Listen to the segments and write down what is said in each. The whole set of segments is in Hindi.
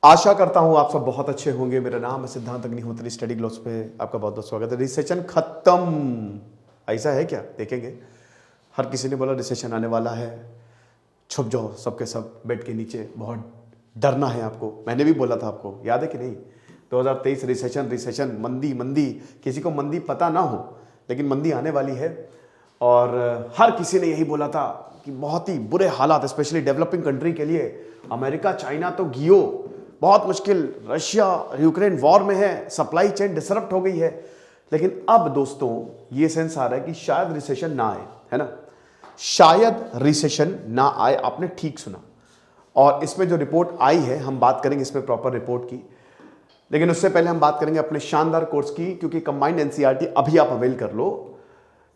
आशा करता हूं आप सब बहुत अच्छे होंगे। मेरा नाम है सिद्धांत अग्निहोत्री, स्टडी ग्लोब्स पे आपका बहुत बहुत स्वागत है। रिसेशन खत्म, ऐसा है क्या? देखेंगे। हर किसी ने बोला रिसेशन आने वाला है, छुप जाओ सबके सब बेड के नीचे, बहुत डरना है आपको। मैंने भी बोला था, आपको याद है कि नहीं? 2023 रिसेशन, मंदी मंदी, किसी को मंदी पता ना हो लेकिन मंदी आने वाली है। और हर किसी ने यही बोला था कि बहुत ही बुरे हालात, स्पेशली डेवलपिंग कंट्री के लिए। अमेरिका चाइना तो गियो, बहुत मुश्किल। रशिया यूक्रेन वॉर में है, सप्लाई चेन डिसरप्ट हो गई है। लेकिन अब दोस्तों ये सेंस आ रहा है कि शायद रिसेशन ना आए, है ना? शायद रिसेशन ना आए, आपने ठीक सुना। और इसमें जो रिपोर्ट आई है, हम बात करेंगे इसमें प्रॉपर रिपोर्ट की। लेकिन उससे पहले हम बात करेंगे अपने शानदार कोर्स की, क्योंकि कंबाइंड एनसीईआरटी अभी आप अवेल कर लो।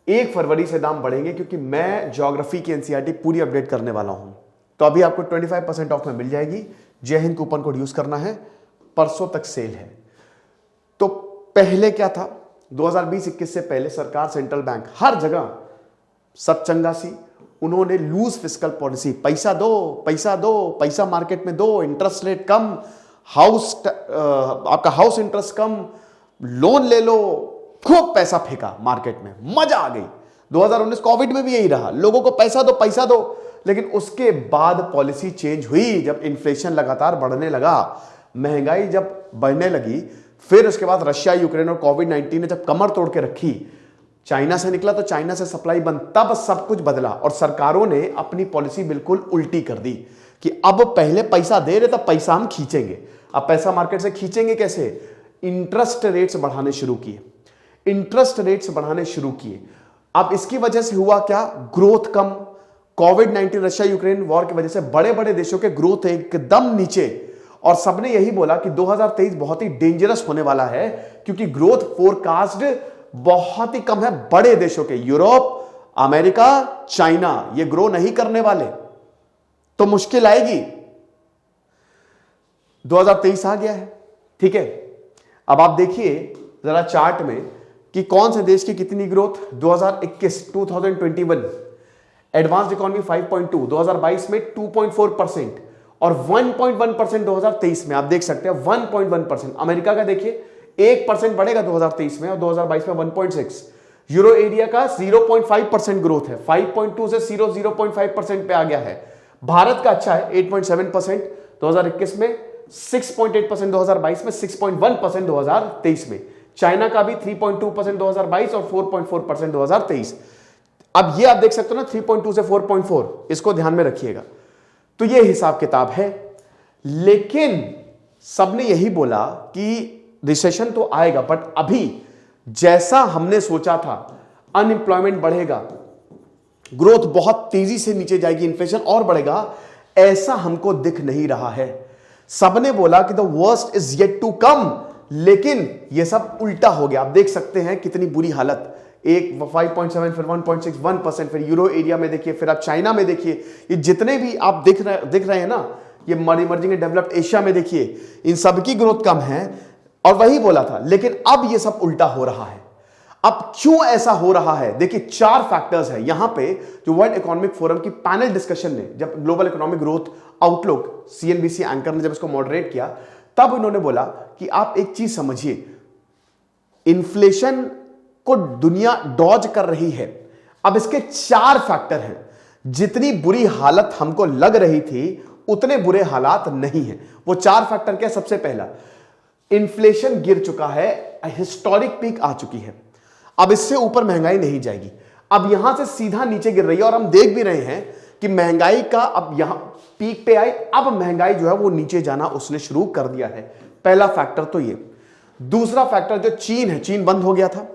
1 फरवरी से दाम बढ़ेंगे, क्योंकि मैं ज्योग्राफी की एनसीईआरटी पूरी अपडेट करने वाला हूं। तो अभी आपको 25% ऑफ में मिल जाएगी। जय हिंद कूपन कोड यूज करना है, परसों तक सेल है। तो पहले क्या था, 2020-21 से पहले सरकार, सेंट्रल बैंक, हर जगह सब चंगा सी, उन्होंने लूज फिस्कल पॉलिसी, पैसा दो पैसा दो, पैसा मार्केट में दो, इंटरेस्ट रेट कम, आपका हाउस इंटरेस्ट कम, लोन ले लो, खूब पैसा फेंका मार्केट में, मजा आ गई। 2019 कोविड में भी यही रहा, लोगों को पैसा दो पैसा दो। लेकिन उसके बाद पॉलिसी चेंज हुई, जब इन्फ्लेशन लगातार बढ़ने लगा, महंगाई जब बढ़ने लगी, फिर उसके बाद रशिया यूक्रेन और कोविड-19 ने जब कमर तोड़ के रखी, चाइना से निकला तो चाइना से सप्लाई बंद, तब सब कुछ बदला। और सरकारों ने अपनी पॉलिसी बिल्कुल उल्टी कर दी कि अब पहले पैसा दे रहे, तब पैसा हम खींचेंगे। अब पैसा मार्केट से खींचेंगे कैसे? इंटरेस्ट रेट्स बढ़ाने शुरू किए, इंटरेस्ट रेट्स बढ़ाने शुरू किए। अब इसकी वजह से हुआ क्या? ग्रोथ कम। कोविड-19 रशिया यूक्रेन वॉर की वजह से बड़े बड़े देशों के ग्रोथ एकदम नीचे। और सबने यही बोला कि 2023 बहुत ही डेंजरस होने वाला है, क्योंकि ग्रोथ फोरकास्ट बहुत ही कम है बड़े देशों के। यूरोप, अमेरिका, चाइना, ये ग्रो नहीं करने वाले, तो मुश्किल आएगी। 2023 आ गया है, ठीक है। अब आप देखिए जरा चार्ट में कि कौन से देश की कितनी ग्रोथ। 2021 एडवांस्ड इकोनॉमी 5.2, 2022 में 2.4% और 1.1% 2023 में। आप देख सकते हैं 1.1%। अमेरिका का देखिए 1% बढ़ेगा 2023 में और 2022 में 1.6। यूरो एरिया का 0.5% ग्रोथ है, 5.2 से 0.5% पे आ गया है। भारत का अच्छा है, 8.7% 2021 में, 6.8% 2022 में, 6.1% 2023 में। चाइना का भी 3.2% 2022 और 4.4% 2023। अब ये आप देख सकते हो ना, 3.2 से 4.4, इसको ध्यान में रखिएगा। तो ये हिसाब किताब है। लेकिन सबने यही बोला कि रिसेशन तो आएगा, बट अभी जैसा हमने सोचा था, अनएम्प्लॉयमेंट बढ़ेगा, ग्रोथ बहुत तेजी से नीचे जाएगी, इन्फ्लेशन और बढ़ेगा, ऐसा हमको दिख नहीं रहा है। सबने बोला कि the worst is yet to come, लेकिन यह सब उल्टा हो गया। आप देख सकते हैं कितनी बुरी हालत। एक 5.7, फिर 1.6, 1%, फिर यूरो एरिया में देखिए, फिर आप चाइना में देखिए, ये जितने भी आप दिख रहे हैं ना, ये इमर्जिंग एंड डेवलप्ड एशिया में देखिए, इन सबकी ग्रोथ कम है। और वही बोला था, लेकिन अब ये सब उल्टा हो रहा है। अब क्यों ऐसा हो रहा है? देखिए 4 फैक्टर्स है यहां पे। जो वर्ल्ड इकोनॉमिक फोरम की पैनल डिस्कशन ने, जब global economic growth outlook CNBC anchor ने जब इसको मॉडरेट किया, तब उन्होंने बोला कि आप एक चीज समझिए, इन्फ्लेशन को दुनिया डॉज कर रही है। अब इसके 4 फैक्टर हैं। जितनी बुरी हालत हमको लग रही थी, उतने बुरे हालात नहीं है। वो 4 फैक्टर क्या? सबसे पहला, इन्फ्लेशन गिर चुका है, हिस्टोरिक पीक आ चुकी है। अब इससे ऊपर महंगाई नहीं जाएगी, अब यहां से सीधा नीचे गिर रही है। और हम देख भी रहे हैं कि महंगाई का अब यहां पीक पे आई, अब महंगाई जो है वो नीचे जाना उसने शुरू कर दिया है। पहला फैक्टर तो ये। दूसरा फैक्टर जो चीन है, चीन बंद हो गया था।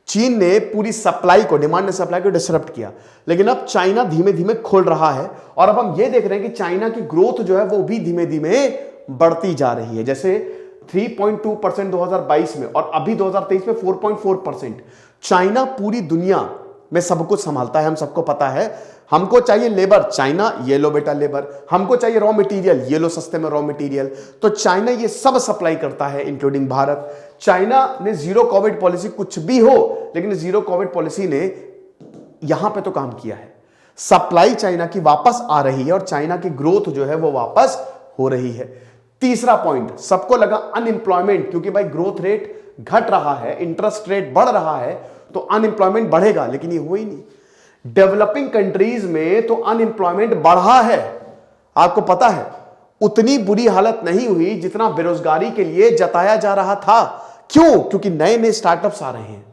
चीन ने पूरी सप्लाई को, डिमांड ने सप्लाई को डिसरप्ट किया। लेकिन अब चाइना धीमे धीमे खोल रहा है, और अब हम ये देख रहे हैं कि चाइना की ग्रोथ जो है वो भी धीमे धीमे बढ़ती जा रही है। जैसे 3.2% 2022 में, और अभी 2023 में 4.4%। चाइना पूरी दुनिया में सब कुछ संभालता है, हम सबको पता है। हमको चाहिए लेबर, चाइना ये लो बेटा लेबर। हमको चाहिए रॉ मटेरियल, ये लो सस्ते में रॉ मटेरियल। तो चाइना ये सब सप्लाई करता है, इंक्लूडिंग भारत। चाइना ने जीरो कोविड पॉलिसी, कुछ भी हो, लेकिन जीरो कोविड पॉलिसी ने यहां पे तो काम किया है। सप्लाई चाइना की वापस आ रही है और चाइना की ग्रोथ जो है वो वापस हो रही है। तीसरा पॉइंट, सबको लगा अनएम्प्लॉयमेंट, क्योंकि भाई ग्रोथ रेट घट रहा है, इंटरेस्ट रेट बढ़ रहा है, तो अनएम्प्लॉयमेंट बढ़ेगा, लेकिन ये हुआ ही नहीं। डेवलपिंग कंट्रीज में तो अनएम्प्लॉयमेंट बढ़ा है, आपको पता है, उतनी बुरी हालत नहीं हुई जितना बेरोजगारी के लिए जताया जा रहा था। क्यों? क्योंकि नए नए स्टार्टअप्स आ रहे हैं।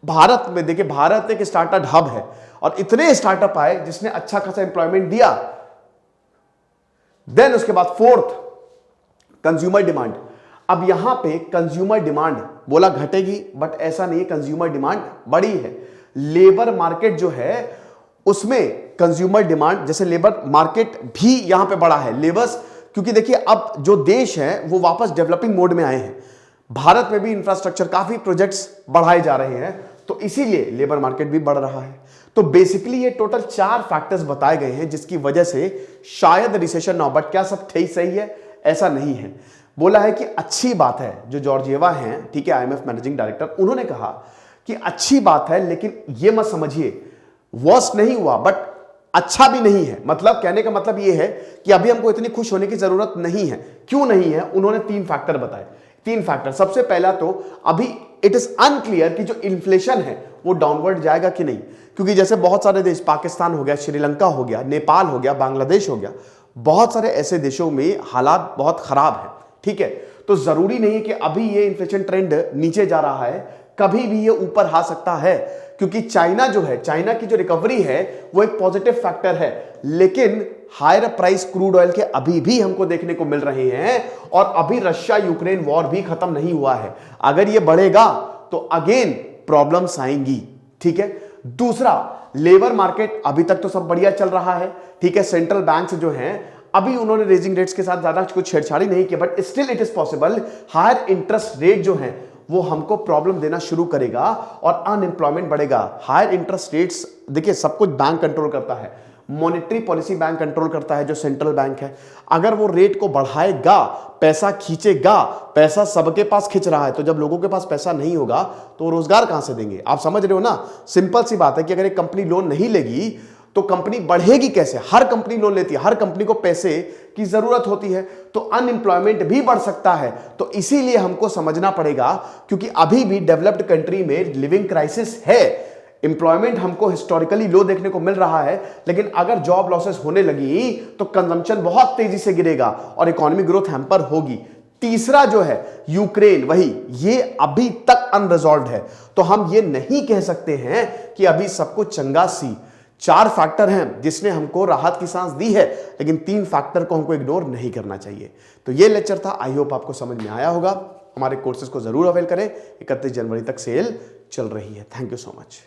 भारत में देखिए, भारत एक स्टार्टअप हब है और इतने स्टार्टअप आए जिसने अच्छा खासा एम्प्लॉयमेंट दिया। देन उसके बाद फोर्थ, कंज्यूमर डिमांड। अब यहां पे कंज्यूमर डिमांड बोला घटेगी, बट ऐसा नहीं है, कंज्यूमर डिमांड बढ़ी है। लेबर मार्केट जो है उसमें कंज्यूमर डिमांड, जैसे लेबर मार्केट भी यहां पे बढ़ा है, लेबर्स, क्योंकि देखिए अब जो देश है वो वापस डेवलपिंग मोड में आए हैं। भारत में भी इंफ्रास्ट्रक्चर, काफी प्रोजेक्ट्स बढ़ाए जा रहे हैं, तो इसीलिए लेबर मार्केट भी बढ़ रहा है। तो बेसिकली ये टोटल 4 फैक्टर्स बताए गए हैं जिसकी वजह से शायद रिसेशन ना हो। बट क्या सब सही है? ऐसा नहीं है। बोला है कि अच्छी बात है, जो जॉर्जिएवा हैं, ठीक है, IMF मैनेजिंग डायरेक्टर, उन्होंने कहा कि अच्छी बात है, लेकिन ये मत समझिए वर्स्ट नहीं हुआ, बट अच्छा भी नहीं है। मतलब कहने का मतलब ये है कि अभी हमको इतनी खुश होने की जरूरत नहीं है। क्यों नहीं है? उन्होंने 3 फैक्टर बताए। 3 फैक्टर, सबसे पहला तो अभी इट इज अनक्लियर कि जो इन्फ्लेशन है वो डाउनवर्ड जाएगा कि नहीं, क्योंकि जैसे बहुत सारे देश, पाकिस्तान हो गया, श्रीलंका हो गया, नेपाल हो गया, बांग्लादेश हो गया, बहुत सारे ऐसे देशों में हालात बहुत खराब है, ठीक है। तो जरूरी नहीं है कि अभी ये इन्फ्लेशन ट्रेंड नीचे जा रहा है, कभी भी ये ऊपर आ सकता है, क्योंकि चाइना जो है, चाइना की जो रिकवरी है वो एक पॉजिटिव फैक्टर है। लेकिन हायर प्राइस क्रूड ऑयल के अभी भी हमको देखने को मिल रहे हैं, और अभी रशिया यूक्रेन वॉर भी खत्म नहीं हुआ है। अगर ये बढ़ेगा तो अगेन प्रॉब्लम्स आएंगी, ठीक है। दूसरा, लेबर मार्केट अभी तक तो सब बढ़िया चल रहा है, ठीक है। सेंट्रल बैंक जो हैं अभी उन्होंने रेजिंग रेट्स के साथ ज्यादा कुछ छेड़छाड़ी नहीं की, but still it is possible higher interest rate जो है वो हमको प्रॉब्लम देना शुरू करेगा और अनएम्प्लॉयमेंट बढ़ेगा। हायर इंटरेस्ट रेट्स, देखिए सब कुछ बैंक कंट्रोल करता है, मॉनेटरी पॉलिसी बैंक कंट्रोल करता है, जो सेंट्रल बैंक है। अगर वो रेट को बढ़ाएगा, पैसा खींचेगा, पैसा सबके पास खींच रहा है, तो जब लोगों के पास पैसा नहीं होगा तो रोजगार कहां से देंगे? आप समझ रहे हो ना। सिंपल सी बात है कि अगर एक कंपनी लोन नहीं लेगी तो कंपनी बढ़ेगी कैसे? हर कंपनी लोन लेती है, हर कंपनी को पैसे की जरूरत होती है, तो अनएम्प्लॉयमेंट भी बढ़ सकता है। तो इसीलिए हमको समझना पड़ेगा, क्योंकि अभी भी डेवलप्ड कंट्री में लिविंग क्राइसिस है। एम्प्लॉयमेंट हमको हिस्टोरिकली लो देखने को मिल रहा है, लेकिन अगर जॉब लॉसेस होने लगी तो कंजम्पशन बहुत तेजी से गिरेगा और इकोनॉमिक ग्रोथ हैम्पर होगी। तीसरा जो है यूक्रेन, वही ये अभी तक अनरिजॉल्व्ड है, तो हम ये नहीं कह सकते हैं कि अभी सब कुछ चंगा सी। 4 फैक्टर हैं जिसने हमको राहत की सांस दी है, लेकिन 3 फैक्टर को हमको इग्नोर नहीं करना चाहिए। तो ये लेक्चर था, आई होप आपको समझ में आया होगा। हमारे कोर्सेज को जरूर अवेल करें, 31 जनवरी तक सेल चल रही है। Thank you so much.